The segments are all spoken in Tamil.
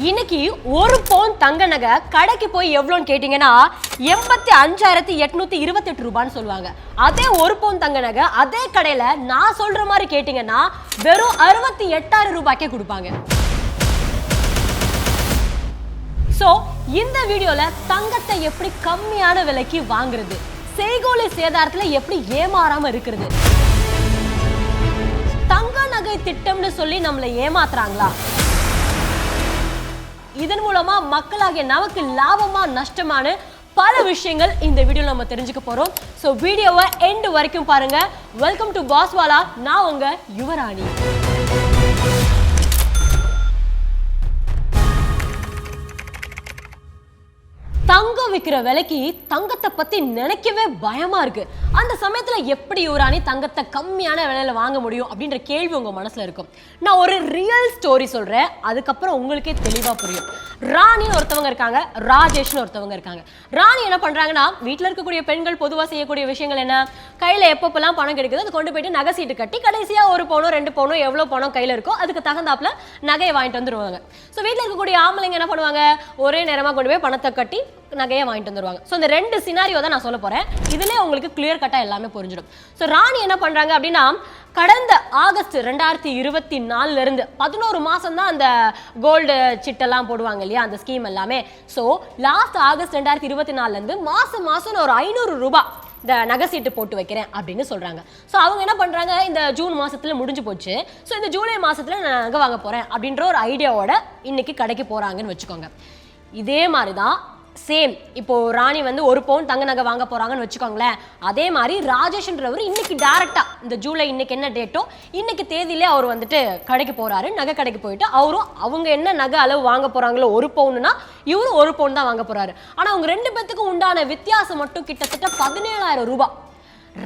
இன்னைக்கு ஒரு பவுன் தங்க நகை கடைக்கு போய் எவ்வளோன்னு கேட்டீங்கன்னா 85,828 ரூபான்னு சொல்லுவாங்க. அதே ஒரு பவுன் தங்க நகை அதே கடையில நான் சொல்ற மாதிரி கேட்டீங்கன்னா வெறும் 68,000 ரூபாய்க்கே கொடுப்பாங்க. சோ இந்த வீடியோல தங்கத்தை எப்படி கம்மியான விலைக்கு வாங்குறது, செய்கூலி சேதாரத்துல எப்படி ஏமாறாம இருக்கிறது, தங்க நகை திட்டம்னு சொல்லி நம்மளை ஏமாத்துறாங்களா, இதன் மூலமா மக்களாகிய நமக்கு லாபமா நஷ்டமான பல விஷயங்கள் இந்த வீடியோல நம்ம தெரிஞ்சுக்க போறோம். சோ வீடியோவை எண்ட் வரைக்கும் பாருங்க. வெல்கம் டு பாஸ் வாலா. நான் உங்க யுவராணி. தங்கம் விற்கிற விலைக்கு தங்கத்தை பத்தி நினைக்கவே பயமா இருக்கு. அந்த சமயத்துல எப்படி யுவராணி தங்கத்தை கம்மியான விலையில வாங்க முடியும் அப்படின்ற கேள்வி உங்க மனசுல இருக்கும். நான் ஒரு ரியல் ஸ்டோரி சொல்றேன், அதுக்கப்புறம் உங்களுக்கே தெளிவா புரியும். ராணின்னு ஒருத்தவங்க இருக்காங்க, ராஜேஷ்னு ஒருத்தவங்க இருக்காங்க. ராணி என்ன பண்றாங்கன்னா, வீட்டுல இருக்கக்கூடிய பெண்கள் பொதுவா செய்யக்கூடிய விஷயங்கள் என்ன, கையில எப்பப்பெல்லாம் பணம் கிடைக்குது அது கொண்டு போயிட்டு நகை சீட்டு கட்டி கடைசியா ஒரு பவுனோ 2 பவுனோ எவ்வளவு பணம் கையில இருக்கோ அதுக்கு தகுந்தாப்புல நகையை வாங்கிட்டு வந்துருவாங்க. ஸோ வீட்டுல இருக்கக்கூடிய ஆம்பளைங்க என்ன பண்ணுவாங்க, ஒரே நேரமா கொண்டு போய் பணத்தை கட்டி நகையை வாங்கிட்டு வந்துருவாங்க. ஸோ இந்த ரெண்டு சினாரியோ தான் நான் சொல்ல போறேன். இதுல உங்களுக்கு கிளியர் கட்டா எல்லாமே புரிஞ்சிடும். ஸோ ராணி என்ன பண்றாங்க அப்படின்னா, கடந்த ஆகஸ்ட் 2024 இருந்து 11 மாசம் தான் அந்த கோல்டு சிட்டெல்லாம் போடுவாங்க இல்லையா, அந்த ஸ்கீம் எல்லாமே. ஸோ லாஸ்ட் ஆகஸ்ட் 2024 இருந்து மாசம் மாசம் ஒரு 500 ரூபாய் இந்த நகை சீட்டு போட்டு வைக்கிறேன் அப்படின்னு சொல்றாங்க. ஸோ அவங்க என்ன பண்றாங்க, இந்த ஜூன் மாசத்துல முடிஞ்சு போச்சு, ஸோ இந்த ஜூலை மாசத்துல நான் நகை வாங்க போறேன் அப்படின்ற ஒரு ஐடியாவோட இன்னைக்கு கடைக்கு போறாங்கன்னு வச்சுக்கோங்க. இதே மாதிரிதான் சேம் இப்போ ராணி வந்து ஒரு பவுன் தங்க நகை வாங்க போறாங்கன்னு வச்சுக்கோங்களேன். அதே மாதிரி ராஜேஷ்ன்றவர் இன்னைக்கு டைரக்டா இந்த ஜூலை இன்னைக்கு என்ன டேட்டோ இன்னைக்கு தேதியிலே அவர் வந்துட்டு கடைக்கு போறாரு. நகை கடைக்கு போயிட்டு அவரும் அவங்க என்ன நகை அளவு வாங்க போறாங்களோ ஒரு பவுன்னா இவரும் ஒரு பவுன் தான் வாங்க போறாரு. ஆனா அவங்க ரெண்டு பேத்துக்கும் உண்டான வித்தியாசம் மட்டும் கிட்டத்தட்ட 17,000 ரூபாய்.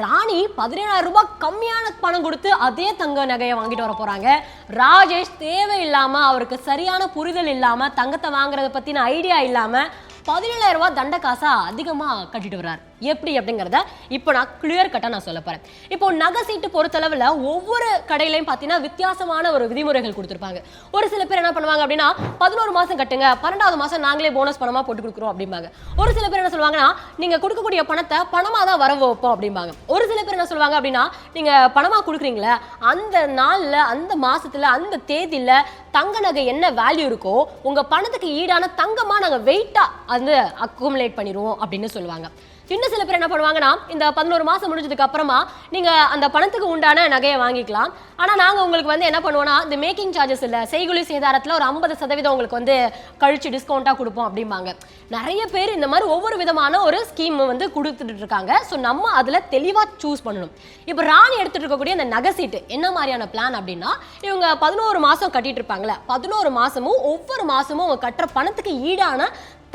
ராணி 17,000 ரூபாய் கம்மியான பணம் கொடுத்து அதே தங்க நகையை வாங்கிட்டு வர போறாங்க. ராஜேஷ் தேவையில்லாம, அவருக்கு சரியான புரிதல் இல்லாம, தங்கத்தை வாங்குறத பத்தின ஐடியா இல்லாம 17,000 ரூபாய் தண்ட காசா அதிகமா கட்டிட்டு வர்றாரு. எப்படி அப்படிங்கிறத இப்போ நான் கிளியர் கட்டா நான் சொல்ல போறேன். இப்போ நகை சீட்டு பொறுத்தளவுல ஒவ்வொரு கடையிலையும் பார்த்தீங்கன்னா வித்தியாசமான ஒரு விதிமுறைகள் கொடுத்துருப்பாங்க. ஒரு சில பேர் என்ன பண்ணுவாங்க அப்படின்னா, 11 மாசம் கட்டுங்க, 12வது மாசம் நாங்களே போனஸ் பணமா போட்டு கொடுக்குறோம் அப்படிம்பாங்க. ஒரு சில பேர் என்ன சொல்லுவாங்கன்னா, நீங்க கொடுக்கக்கூடிய பணத்தை பணமா தான் வர வைப்போம் அப்படிம்பாங்க. ஒரு சில பேர் என்ன சொல்லுவாங்க அப்படின்னா, நீங்க பணமா கொடுக்குறீங்களே அந்த நாள்ல அந்த மாசத்துல அந்த தேதியில தங்க நகை என்ன வேல்யூ இருக்கோ உங்க பணத்துக்கு ஈடான தங்கமா நாங்க வெயிட்டா வந்து அக்குமுலேட் பண்ணிடுவோம் அப்படின்னு சொல்லுவாங்க. இன்னும் சில பேர் என்ன பண்ணுவாங்கன்னா, இந்த 11 மாசம் முடிஞ்சதுக்கு அப்புறமா நீங்க அந்த பணத்துக்கு உண்டான நகையை வாங்கிக்கலாம், ஆனா நாங்க உங்களுக்கு வந்து என்ன பண்ணுவோம்னா, இந்த மேக்கிங் சார்ஜஸ் இல்ல செய்கூலி சேதாரத்துல ஒரு 50% உங்களுக்கு வந்து கழிச்சு டிஸ்கவுண்டா கொடுப்போம் அப்படிம்பாங்க. நிறைய பேர் இந்த மாதிரி ஒவ்வொரு விதமான ஒரு ஸ்கீம் வந்து கொடுத்துட்டு இருக்காங்க. ஸோ நம்ம அதுல தெளிவா சூஸ் பண்ணணும். இப்போ ராணி எடுத்துட்டு இருக்கக்கூடிய அந்த நகை சீட்டு என்ன மாதிரியான பிளான் அப்படின்னா, இவங்க 11 மாசம் கட்டிட்டு இருப்பாங்களே, 11 மாசமும் ஒவ்வொரு மாசமும் அவங்க கட்டுற பணத்துக்கு ஈடான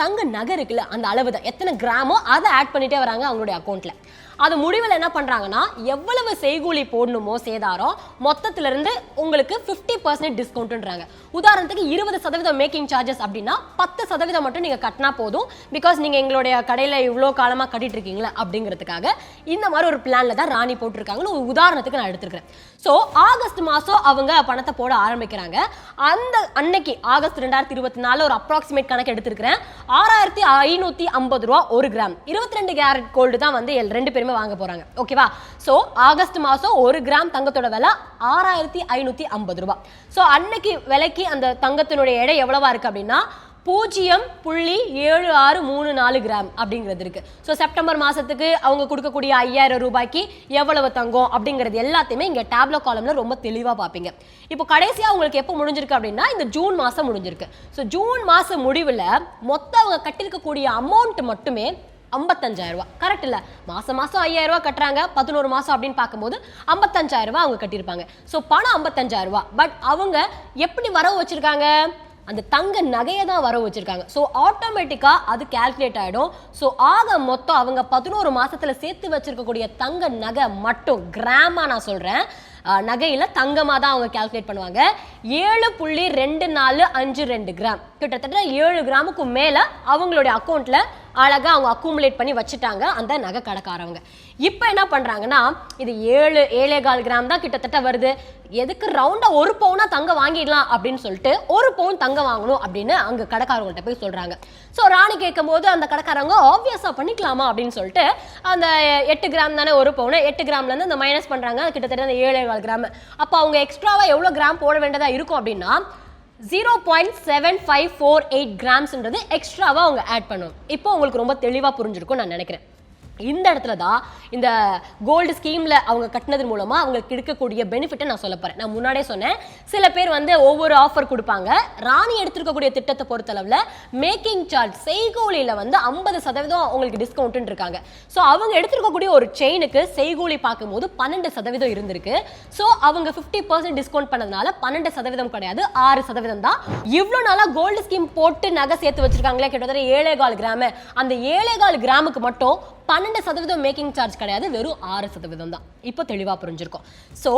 தங்க நகை இருக்குல்ல அந்த அளவு தான், எத்தனை கிராமோ அதை ஆட் பண்ணிட்டே வராங்க அவங்களுடைய அக்கௌண்ட்ல. அது முடிவில் என்ன பண்றாங்கன்னா, எவ்வளவு செய்கூலி போடணுமோ சேதாரம் மொத்தத்துல இருந்து உங்களுக்கு 50% டிஸ்கவுண்ட்ன்றாங்க. உதாரணத்துக்கு 20% மேக்கிங் சார்ஜஸ் அப்படின்னா 10% மட்டும் நீங்க கட்டினா போதும், பிகாஸ் நீங்க எங்களுடைய கடையில இவ்வளோ காலமா கட்டிட்டு இருக்கீங்களா அப்படிங்கிறதுக்காக இந்த மாதிரி ஒரு பிளான்ல தான் ராணி போட்டிருக்காங்கன்னு ஒரு உதாரணத்துக்கு நான் எடுத்துருக்கேன். ஸோ ஆகஸ்ட் மாசம் அவங்க பணத்தை போட ஆரம்பிக்கிறாங்க. அந்த அன்னைக்கு ஆகஸ்ட் 2024 ஒரு அப்ராக்சிமேட் கணக்கு எடுத்திருக்கிறேன். 6,550 ரூபா ஒரு கிராம் 22 கேரட் கோல்டு தான் வந்து ரெண்டு பேருமே வாங்க போறாங்க. ஓகேவா? சோ ஆகஸ்ட் மாசம் ஒரு கிராம் தங்கத்தோட விலை 6,550 ரூபாய். சோ அன்னைக்கு விலைக்கு அந்த தங்கத்தினுடைய எடை எவ்வளவா இருக்கு அப்படின்னா 0.7634 கிராம் அப்படிங்கிறது இருக்கு. ஸோ செப்டம்பர் மாசத்துக்கு அவங்க கொடுக்கக்கூடிய 5,000 ரூபாய்க்கு எவ்வளவு தங்கம் அப்படிங்கிறது எல்லாத்தையுமே இங்க டேப்லோ காலம்ல ரொம்ப தெளிவா பார்ப்பீங்க. இப்போ கடைசியா உங்களுக்கு எப்போ முடிஞ்சிருக்கு அப்படின்னா இந்த ஜூன் மாசம் முடிஞ்சிருக்கு. ஸோ ஜூன் மாசம் முடிவில் மொத்தம் அவங்க கட்டிருக்கக்கூடிய அமௌண்ட் மட்டுமே 55,000 ரூபாய். கரெக்ட் இல்ல? மாசம் மாசம் 5,000 ரூபாய் கட்டுறாங்க, 11 மாசம் அப்படின்னு பார்க்கும்போது 55,000 ரூபாய் அவங்க கட்டியிருப்பாங்க. ஸோ பணம் 55,000 ரூபாய். பட் அவங்க எப்படி வரவு வச்சிருக்காங்க, அந்த தங்க நகையை தான் வரவு வச்சிருக்காங்க. ஸோ ஆட்டோமேட்டிக்கா அது கால்குலேட் ஆயிடும். ஸோ ஆக மொத்தம் அவங்க 11 மாசத்துல சேர்த்து வச்சிருக்கக்கூடிய தங்க நகை மட்டும் கிராமா நான் சொல்றேன், நகையில தங்கமா தான் அவங்க கால்குலேட் பண்ணுவாங்க. 7.2452 கிராம், கிட்டத்தட்ட 7 கிராமுக்கு மேல அவங்களுடைய அக்கௌண்ட்ல அழகா அவங்க அக்குமுலேட் பண்ணி வச்சுட்டாங்க அந்த நகை கடைக்காரவங்க. இப்போ என்ன பண்றாங்கன்னா, இது 7.25 கிராம் தான் கிட்டத்தட்ட வருது, எதுக்கு ரவுண்டா 1 பவுனா தங்கம் வாங்கிடலாம் அப்படின்னு சொல்லிட்டு 1 பவுன் தங்கம் வாங்கணும் அப்படின்னு அங்க கடைக்காரவங்கள்ட்ட போய் சொல்றாங்க. ஸோ ராணி கேட்கும் போது அந்த கடைக்காரவங்க ஆப்வியஸா பண்ணிக்கலாமா அப்படின்னு சொல்லிட்டு அந்த 8 கிராம் தானே 1 பவுன், 8 கிராம்ல இருந்து அந்த மைனஸ் பண்றாங்க, கிட்டத்தட்ட அந்த 7.25 கிராம். அப்போ அவங்க எக்ஸ்ட்ராவா எவ்வளவு கிராம் போட வேண்டியதா இருக்கும் அப்படின்னா 0.7548 கிராம்ஸ்ன்றது எக்ஸ்ட்ராவா அவங்க ஆட் பண்ணும். இப்போ உங்களுக்கு ரொம்ப தெளிவா புரிஞ்சிருக்கும் நான் நினைக்கிறேன். இந்த இடத்துல தான் இந்த கோல்டு ஸ்கீம்ல அவங்க கட்டினது மூலமா அவங்களுக்கு கிடைக்கக்கூடிய பெனிஃபிட்டை நான் சொல்ல போறேன். நான் முன்னாடியே சொன்னேன், சில பேர் வந்து ஒவ்வொரு ஆஃபர் கொடுப்பாங்க. ராணி எடுத்துக்கக்கூடிய திட்டத்தை பொறுத்தளவுல மேக்கிங் சார்ஜ் செய்கூலியில வந்து 50% அவங்களுக்கு டிஸ்கவுண்ட் இருக்காங்க. ஸோ அவங்க எடுத்துக்கக்கூடிய ஒரு செயினுக்கு செய்கூலி பார்க்கும்போது 12% இருந்திருக்கு. ஸோ அவங்க 50% டிஸ்கவுண்ட் பண்ணதுனால 12% கிடையாது, 6% தான். இவ்வளவு நாளா கோல்டு ஸ்கீம் போட்டு நகை சேர்த்து வச்சிருக்காங்களே, கிட்டத்தட்ட 7.25 கிராம். அந்த 7.25 கிராமுக்கு மட்டும் 12% மேக்கிங் சார்ஜ் கிடையாது, வெறும் 6% தான். இப்போ தெளிவா புரிஞ்சிருக்கும். சோ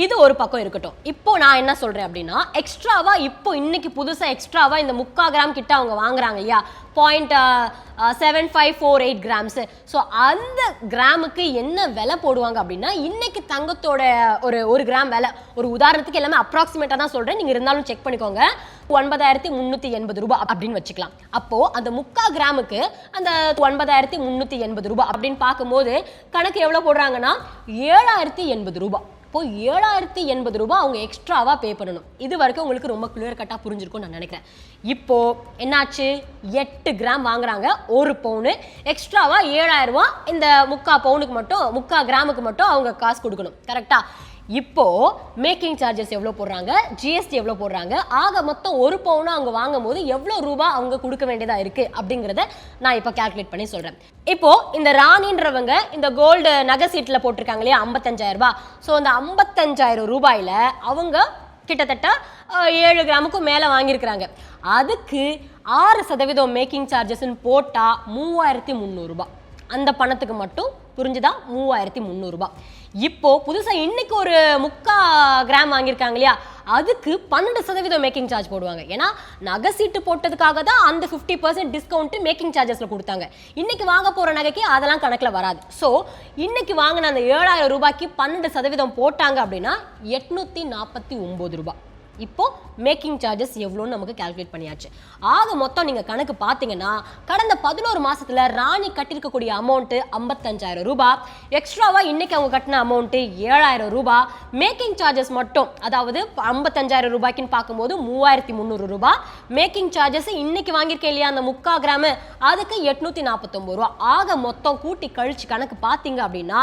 இது ஒரு பக்கம் இருக்கட்டும். இப்போ நான் என்ன சொல்றேன் அப்படின்னா, எக்ஸ்ட்ராவா இப்போ இன்னைக்கு புதுசா எக்ஸ்ட்ராவா இந்த 3/4 கிராம் கிட்ட அவங்க வாங்குறாங்க இல்லையா, 0.7548 கிராம்ஸ். ஸோ அந்த கிராமுக்கு என்ன விலை போடுவாங்க அப்படின்னா, இன்னைக்கு தங்கத்தோட ஒரு கிராம் விலை, ஒரு உதாரணத்துக்கு எல்லாமே அப்ராக்சிமேட்டா தான் சொல்றேன், நீங்க இருந்தாலும் செக் பண்ணிக்கோங்க, 9,380 ரூபாய் அப்படின்னு வச்சுக்கலாம். அப்போ அந்த 3/4 கிராமுக்கு அந்த 9,380 ரூபாய் அப்படின்னு பார்க்கும்போது கணக்கு எவ்வளவு போடுறாங்கன்னா 7,080 ரூபாய். இப்போ 7,080 ரூபாய் அவங்க எக்ஸ்ட்ராவா பே பண்ணணும். இது வரைக்கும் உங்களுக்கு ரொம்ப கிளியர் கட்டா புரிஞ்சிருக்கும் நான் நினைக்கிறேன். இப்போ என்னாச்சு, 8 கிராம் வாங்குறாங்க, 1 பவுன் எக்ஸ்ட்ராவா 7,000 ரூபாய் இந்த 3/4 பவுனுக்கு மட்டும் 3/4 கிராமுக்கு மட்டும் அவங்க காசு கொடுக்கணும். கரெக்டா? இப்போ மேக்கிங் சார்ஜஸ் எவ்வளவு போடுறாங்க, ஜிஎஸ்டி எவ்வளவு போடுறாங்க, ஆக மொத்தம் 1 பவுனா அவங்க வாங்கும் போது எவ்வளவு ரூபாய் அவங்க கொடுக்க வேண்டியதா இருக்கு அப்படிங்கறத நான் இப்ப கால்குலேட் பண்ணி சொல்றேன். இப்போ இந்த ராணின்றவங்க இந்த கோல்டு நகை சீட்ல போட்டிருக்காங்க இல்லையா 55,000 ரூபாய். ஸோ அந்த 55,000 ரூபாயில அவங்க கிட்டத்தட்ட 7 கிராமுக்கும் மேல வாங்கியிருக்கிறாங்க. அதுக்கு 6% மேக்கிங் சார்ஜஸ் போட்டா 3,300 ரூபாய். அந்த பணத்துக்கு மட்டும் புரிஞ்சுதா, 3,300 ரூபாய். இப்போ புதுசா இன்னைக்கு ஒரு 3/4 கிராம் வாங்கியிருக்காங்க இல்லையா, அதுக்கு 12% மேக்கிங் சார்ஜ் போடுவாங்க. ஏன்னா நகை சீட்டு போட்டதுக்காக தான் அந்த 50% டிஸ்கவுண்ட் மேக்கிங் சார்ஜஸ்ல கொடுத்தாங்க. இன்னைக்கு வாங்க போற நகைக்கு அதெல்லாம் கணக்குல வராது. ஸோ இன்னைக்கு வாங்கின அந்த 7,000 ரூபாய்க்கு 12% போட்டாங்க அப்படின்னா 849 ரூபாய். இப்போ மேக்கிங் சார்ஜஸ் எவ்வளோன்னு நமக்கு கால்குலேட் பண்ணியாச்சு. ஆக மொத்தம் நீங்க கணக்கு பார்த்தீங்கன்னா கடந்த 11 மாசத்துல ராணி கட்டிருக்கக்கூடிய அமௌண்ட் 55,000 ரூபாய், எக்ஸ்ட்ராவா இன்னைக்கு அவங்க கட்டின அமௌண்ட் 7,000 ரூபாய், மேக்கிங் சார்ஜஸ் மட்டும் அதாவது 55,000 ரூபாய்க்குன்னு பார்க்கும்போது 3,300 ரூபாய், மேக்கிங் சார்ஜஸ் இன்னைக்கு வாங்கியிருக்கேன் இல்லையா அந்த 3/4 கிராம், அதுக்கு 849 ரூபாய். ஆக மொத்தம் கூட்டி கழிச்சு கணக்கு பார்த்தீங்க அப்படின்னா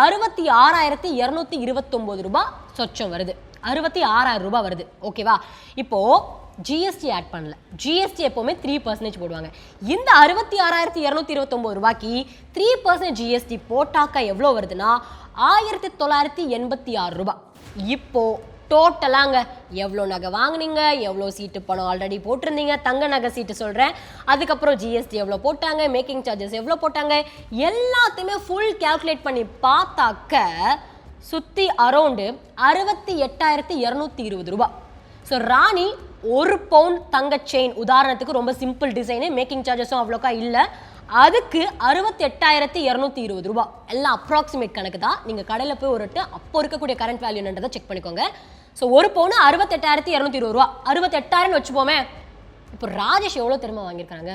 66,229 ரூபாய் சொச்சம் வருது, 66,000 ரூபாய் வருது. ஓகேவா? இப்போ ஜிஎஸ்டி ஆட் பண்ணல, ஜிஎஸ்டி எப்பவுமே 3% போடுவாங்க. இந்த 66,229 ரூபாய்க்கு 3% ஜிஎஸ்டி போட்டாக்க எவ்வளவு வருதுன்னா 1,986 ரூபாய். இப்போ டோட்டலாங்க எவ்வளோ நகை வாங்கினீங்க, எவ்வளோ சீட்டு பணம் ஆல்ரெடி போட்டிருந்தீங்க, தங்க நகை சீட்டு சொல்கிறேன், அதுக்கப்புறம் ஜிஎஸ்டி எவ்வளோ போட்டாங்க, மேக்கிங் சார்ஜஸ் எவ்வளோ போட்டாங்க, எல்லாத்தையுமே ஃபுல் கேல்குலேட் பண்ணி பார்த்தாக்க சுற்றி அரௌண்டு 68,220 ரூபாய். ஸோ ராணி 1 பவுன் தங்க செயின் உதாரணத்துக்கு, ரொம்ப சிம்பிள் டிசைனு, மேக்கிங் சார்ஜஸும் அவ்வளோக்கா இல்லை, அதுக்கு 68,220 ரூபாய். எல்லாம் அப்ராக்சிமேட் கணக்கு தான், நீங்கள் கடையில் போய் ஒரு அப்போ இருக்கக்கூடிய கரண்ட் வேல்யூன்றதை செக் பண்ணிக்கோங்க. ஸோ 1 பவுன் 68,220 ரூபா, 68,000 வச்சுப்போமே. இப்போ ராஜேஷ் எவ்வளோ தெரியுமா வாங்கியிருக்காங்க,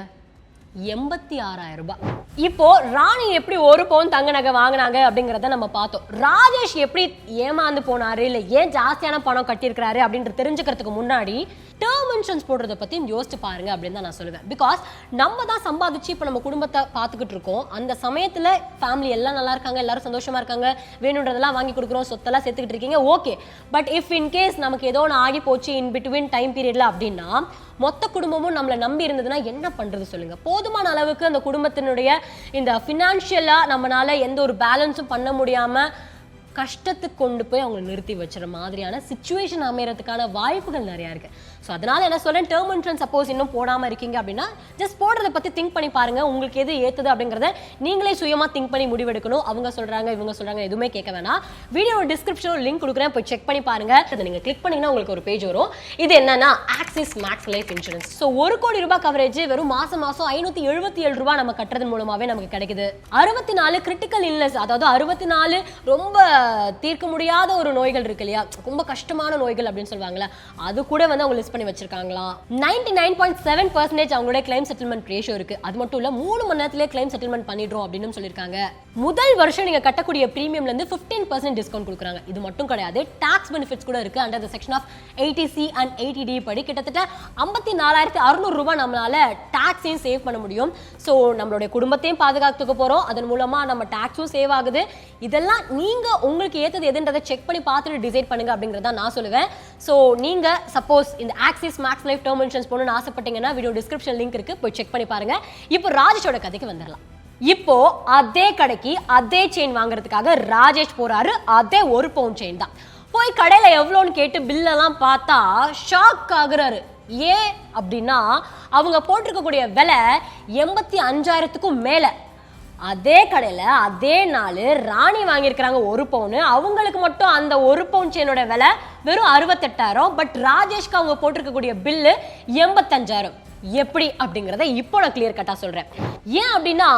86,000 ரூபாய். இப்போ ராணி எப்படி 1 பவுன் தங்க நகை வாங்கினாங்க அப்படிங்கிறத நம்ம பார்த்தோம். ராஜேஷ் எப்படி ஏமாந்து போனாரு, இல்லை ஏன் ஜாஸ்தியான பணம் கட்டியிருக்கிறாரு அப்படின்ற தெரிஞ்சுக்கிறதுக்கு முன்னாடி டேர்ம் இன்சூரன்ஸ் போடுறத பத்தி யோசிச்சு பாருங்க அப்படின்னு தான் நான் சொல்லுவேன். பிகாஸ் நம்ம தான் சம்பாதிச்சு இப்போ நம்ம குடும்பத்தை பார்த்துக்கிட்டு இருக்கோம். அந்த சமயத்துல ஃபேமிலி எல்லாம் நல்லா இருக்காங்க, எல்லாரும் சந்தோஷமா இருக்காங்க, வேணுன்றதெல்லாம் வாங்கி கொடுக்குறோம், சொத்தெல்லாம் சேர்த்துக்கிட்டு இருக்கீங்க, ஓகே. பட் இஃப் இன்கேஸ் நமக்கு ஏதோ ஒன்று ஆகி போச்சு இன் பிட்வீன் டைம் பீரியட்ல அப்படின்னா மொத்த குடும்பமும் நம்மளை நம்பி இருந்ததுன்னா என்ன பண்றது சொல்லுங்க. போதுமான அளவுக்கு அந்த குடும்பத்தினுடைய இந்த ஃபினான்ஷியலா நம்மளால எந்த ஒரு பேலன்ஸும் பண்ண முடியாம கஷ்டத்துக்கு கொண்டு போய் அவங்க நிறுத்தி வச்சுற மாதிரியான சிச்சுவேஷன் அமையறதுக்கான வாய்ப்புகள் நிறைய இருக்கு. ஸோ அதனால என்ன சொல்றேன், டேர்ம் இன்சூரன்ஸ் சப்போஸ் இன்னும் போடாமல் இருக்கீங்க அப்படின்னா ஜஸ்ட் போடுறத பற்றி திங்க் பண்ணி பாருங்க, உங்களுக்கு எது ஏற்றுது அப்படிங்கிறத நீங்களே சுயமாக திங்க் பண்ணி முடிவெடுக்கணும். அவங்க சொல்றாங்க இவங்க சொல்றாங்க எதுவுமே கேட்க வேணாம். வீடியோ டிஸ்கிரிப்ஷனில் லிங்க் கொடுக்குறேன், போய் செக் பண்ணி பாருங்க. அதை நீங்கள் கிளிக் பண்ணீங்கன்னா உங்களுக்கு ஒரு பேஜ் வரும். இது என்னன்னா axis maths life insurance. So 1 கோடி ரூபாய் கவரேஜ் வெறும் மாசம் 577 ரூபாய் நம்ம கட்டுறதன் மூலமாவே நமக்கு கிடைக்குது. 64 கிரிட்டிக்கல் இல்னஸ், அதாவது 64 ரொம்ப தீர்க்க முடியாத ஒரு நோய்கள் இருக்கு இல்லையா, ரொம்ப கஷ்டமான நோய்கள் அப்படின்னு சொல்லுவாங்கல்ல, அது கூட வந்து அவங்க லிஸ்ட் பண்ணி வச்சிருக்காங்களா. 99.7% அவங்களோட கிளைம் செட்டில்மெண்ட் ரேஷியோ இருக்கு. அது மட்டும் இல்ல 3 மணி நேரத்திலே கிளைம் செட்டில்மெண்ட் பண்ணிடுறோம் அப்படின்னு சொல்லியிருக்காங்க. முதல் வருஷம் நீங்க கட்டக்கூடிய பிரீமியம்ல இருந்து 15% டிஸ்கவுண்ட் கொடுக்குறாங்க. இது மட்டும் கிடையாது, டாக்ஸ் பெனிஃபிட்ஸ் கூட இருக்கு. Under the section of 80C and 80D படி கிட்டத்தட்ட 54,600 ரூபாய் நம்மளால டாக்ஸையும் சேவ் பண்ண முடியும். ஸோ நம்மளுடைய குடும்பத்தையும் பாதுகாத்துக்க போறோம், அதன் மூலமா நம்ம டாக்ஸும் சேவ் ஆகுது. இதெல்லாம் நீங்க உங்களுக்கு ஏற்றது எதுன்றதை செக் பண்ணி பார்த்துட்டு டிசைட் பண்ணுங்க அப்படிங்கறத நான் சொல்லுவேன். ஸோ நீங்க சப்போஸ் இந்த axis maths life term insurance போகணும்னு ஆசைப்பட்டீங்கன்னா வீடியோ டிஸ்கிரிப்ஷன் லிங்க் இருக்கு, போய் செக் பண்ணி பாருங்க. இப்போ ராஜேஷோட கதைக்கு வந்துடலாம். இப்போ அதே கடைக்கு அதே செயின் வாங்குறதுக்காக ராஜேஷ் போறாரு. அதே 1 பவுண்ட் செயின் தான். போய் கடையில எவ்வளோன்னு கேட்டு பில்லெல்லாம் பார்த்தா ஷாக் ஆகுறாரு. ஏன் அப்படின்னா அவங்க போட்டிருக்கக்கூடிய விலை 85,000க்கும் மேல. அதே கடையில் அதே நாள் ராணி வாங்கியிருக்கிறாங்க 1 பவுன். அவங்களுக்கு மட்டும் அந்த 1 பவுன் செயினோட விலை வெறும் 68,000. பட் ராஜேஷ்க்கு அவங்க போட்டிருக்கக்கூடிய பில்லு 85,000. எப்படி அப்படிங்கிறத இப்போ நான் கிளியர் கட்டா சொல்றேன். ஏன் அப்படின்னா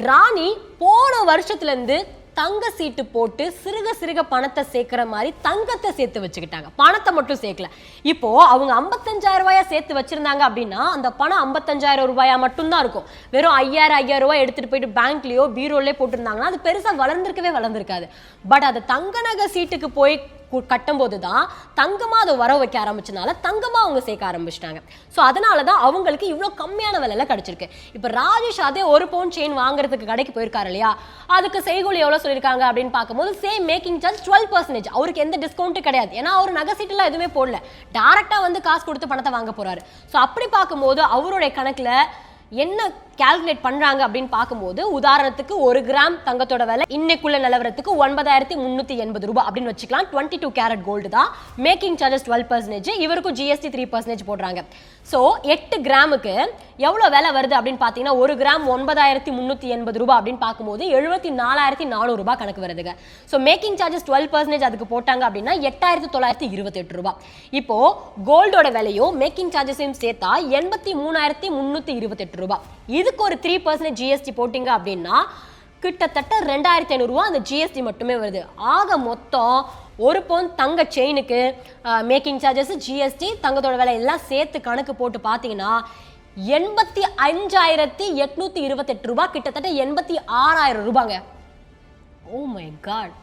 ராணி போன வருஷத்துல இருந்து தங்க சீட்டு போட்டு சிறுக சிறுக பணத்தை சேர்க்கிற மாதிரி தங்கத்தை சேர்த்து வச்சுக்கிட்டாங்க, பணத்தை மட்டும் சேர்க்கல. இப்போ அவங்க 55,000 ரூபாயா சேர்த்து வச்சிருந்தாங்க அப்படின்னா அந்த பணம் 55,000 ரூபாயா மட்டும்தான் இருக்கும். வெறும் 5,000 ரூபாய் எடுத்துட்டு போயிட்டு பேங்க்லயோ பீரோலயே போட்டிருந்தாங்கன்னா அது பெருசா வளர்ந்திருக்காது. பட் அது தங்க நகை சீட்டுக்கு போய் கட்டும்போது தான் தங்கமா அதை வர வைக்க ஆரம்பிச்சனால தங்கமா அவங்க சேர்க்க ஆரம்பிச்சிட்டாங்க. ஸோ அதனால தான் அவங்களுக்கு இவ்வளோ கம்மியான விலையில கிடைச்சிருக்கு. இப்போ ராஜேஷ் அதே 1 பவுண்ட் செயின் வாங்குறதுக்கு கடைக்கு போயிருக்காரு இல்லையா, அதுக்கு செய்கூலி எவ்வளோ சொல்லியிருக்காங்க அப்படின்னு பார்க்கும்போது சேம் மேக்கிங் சார்ஜ் 12%. அவருக்கு எந்த டிஸ்கவுண்ட்டும் கிடையாது. ஏன்னா அவர் நகை சீட்டுலாம் எதுவுமே போடல, டைரக்டா வந்து காசு கொடுத்து பணத்தை வாங்க போறாரு. ஸோ அப்படி பார்க்கும்போது அவருடைய கணக்குல என்ன கால்குலேட் பண்றாங்க அப்படின்னு பார்க்கும்போது, உதாரணத்துக்கு 1 கிராம் தங்கத்தோட விலை இன்னைக்குள்ள நிலவரத்துக்கு 9,380 ரூபாய் அப்படின்னு வச்சுக்கலாம். 22 கேரட் கோல்டு தான். மேக்கிங் சார்ஜஸ் 12%, இவருக்கும் ஜிஎஸ்டி 3% போடுறாங்க. ஸோ 8 கிராமுக்கு எவ்வளோ விலை வருது அப்படின்னு பார்த்தீங்கன்னா 1 கிராம் 9,380 ரூபாய் அப்படின்னு பார்க்கும்போது 74,400 ரூபாய் கணக்கு வருதுங்க. ஸோ மேக்கிங் சார்ஜஸ் 12% அதுக்கு போட்டாங்க அப்படின்னா 8,928 ரூபாய். இப்போ கோல்டோட விலையும் மேக்கிங் சார்ஜஸையும் சேர்த்தா 83,328 ரூபாய். இதுக்கு ஒரு 3% ஜிஎஸ்டி போட்டிங்க அப்படின்னா கிட்டத்தட்ட 2,500 ரூபாய் அந்த ஜிஎஸ்டி மட்டுமே வருது. ஆக மொத்தம் 1 பவுன் தங்க செயினுக்கு மேக்கிங் சார்ஜஸ், ஜிஎஸ்டி, தங்கத்தோட விலை எல்லாம் சேர்த்து கணக்கு போட்டு பார்த்தீங்கன்னா 85,828 ரூபாய், கிட்டத்தட்ட 86,000 ரூபாங்க. Oh my God.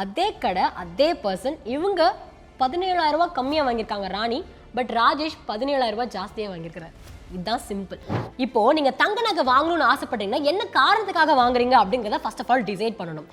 அதே கடை அதே பர்சன் இவங்க 17,000 ரூபாய் கம்மியாக வாங்கியிருக்காங்க ராணி, பட் ராஜேஷ் 17,000 ரூபாய் ஜாஸ்தியாக வாங்கியிருக்கிறார். இதுதான் சிம்பிள். இப்போ நீங்க தங்க நகை வாங்கணும்னு ஆசைப்பட்டீங்கன்னா என்ன காரணத்துக்காக வாங்குறீங்க அப்படிங்கிறத ஃபர்ஸ்ட் ஆஃப் ஆல் டிசைட் பண்ணணும்.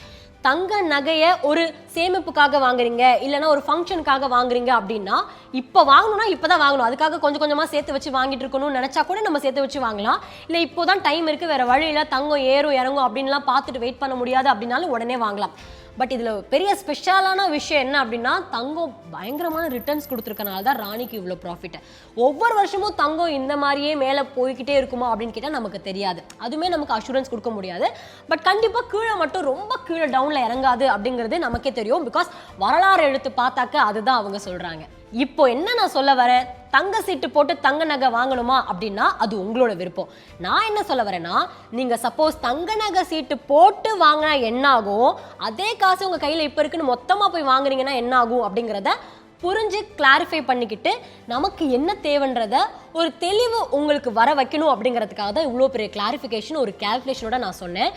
தங்க நகையை ஒரு சேமிப்புக்காக வாங்குறீங்க, இல்லைன்னா ஒரு ஃபங்க்ஷனுக்காக வாங்குறீங்க அப்படின்னா இப்போ வாங்கணும்னா இப்போதான் வாங்கணும். அதுக்காக கொஞ்சம் கொஞ்சமாக சேர்த்து வச்சு வாங்கிட்டு இருக்கணும்னு நினச்சா கூட நம்ம சேர்த்து வச்சு வாங்கலாம். இல்லை இப்போதான் டைம் இருக்குது, வேற வழியில் தங்கம் ஏறும் இறங்கும் அப்படின்லாம் பார்த்துட்டு வெயிட் பண்ண முடியாது அப்படின்னாலும் உடனே வாங்கலாம். பட் இதில் பெரிய ஸ்பெஷலான விஷயம் என்ன அப்படின்னா தங்கம் பயங்கரமான ரிட்டர்ன்ஸ் கொடுத்துருக்கனால தான் ராணிக்கு இவ்வளோ ப்ராஃபிட். ஒவ்வொரு வருஷமும் தங்கம் இந்த மாதிரியே மேலே போய்கிட்டே இருக்குமா அப்படின்னு கேட்டால் நமக்கு தெரியாது, அதுவுமே நமக்கு அஷூரன்ஸ் கொடுக்க முடியாது. பட் கண்டிப்பாக கீழே மட்டும் ரொம்ப கீழே டவுனில் இறங்காது அப்படிங்கிறது நமக்கே தெரியும். பிகாஸ் வரலாறு எடுத்து பார்த்தாக்க அதுதான் அவங்க சொல்கிறாங்க. இப்போ என்ன நான் சொல்ல வரேன், தங்க சீட்டு போட்டு தங்க நகை வாங்கணுமா அப்படின்னா அது உங்களோட விருப்பம். நான் என்ன சொல்ல வரேன்னா, நீங்க சப்போஸ் தங்க நகை சீட்டு போட்டு வாங்கினா என்ன ஆகும், அதே காசு உங்க கையில இப்ப இருக்குன்னு மொத்தமா போய் வாங்குறீங்கன்னா என்ன ஆகும் அப்படிங்கிறத புரிஞ்சு கிளாரிஃபை பண்ணிக்கிட்டு நமக்கு என்ன தேவைன்றத ஒரு தெளிவு உங்களுக்கு வர வைக்கணும் அப்படிங்கிறதுக்காக தான் இவ்வளோ பெரிய கிளாரிஃபிகேஷன் ஒரு கால்குலேஷனோட நான் சொன்னேன்.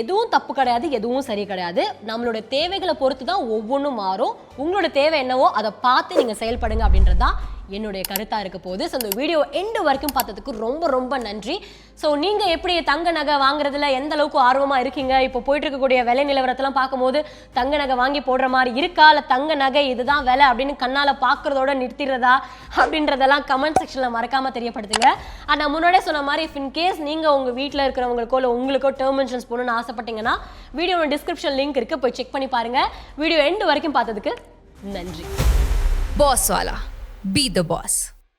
எதுவும் தப்பு கிடையாது, எதுவும் சரி கிடையாது. நம்மளோட தேவைகளை பொறுத்து தான் ஒவ்வொன்றும் மாறும். உங்களோட தேவை என்னவோ அதை பார்த்து நீங்கள் செயல்படுங்க அப்படின்றது தான் என்னுடைய கருத்தாக இருக்க போகுது. ஸோ இந்த வீடியோ எண்டு வரைக்கும் பார்த்ததுக்கு ரொம்ப ரொம்ப நன்றி. ஸோ நீங்கள் எப்படி தங்க நகை வாங்குறதுல எந்த அளவுக்கு ஆர்வமாக இருக்கீங்க, இப்போ போயிட்டு இருக்கக்கூடிய விலை நிலவரத்தெல்லாம் பார்க்கும்போது தங்க நகை வாங்கி போடுற மாதிரி இருக்கா, இல்லை தங்க நகை இதுதான் விலை அப்படின்னு கண்ணால் பார்க்குறதோட நிறுத்திடுறதா அப்படின்றதெல்லாம் கமெண்ட் செக்ஷனில் மறக்காமல் தெரியப்படுத்துங்க. நான் முன்னாடியே சொன்ன மாதிரி இஃப் இன்கேஸ் நீங்கள் உங்கள் வீட்டில் இருக்கிறவங்களுக்கோ இல்லை உங்களுக்கோ டேர்ம் இன்சூரன்ஸ் போகணும்னு ஆசைப்பட்டீங்கன்னா வீடியோட டிஸ்கிரிப்ஷன் லிங்க் இருக்குது, போய் செக் பண்ணி பாருங்கள். வீடியோ எண்டு வரைக்கும் பார்த்ததுக்கு நன்றி. Boss Wallah. Be the boss.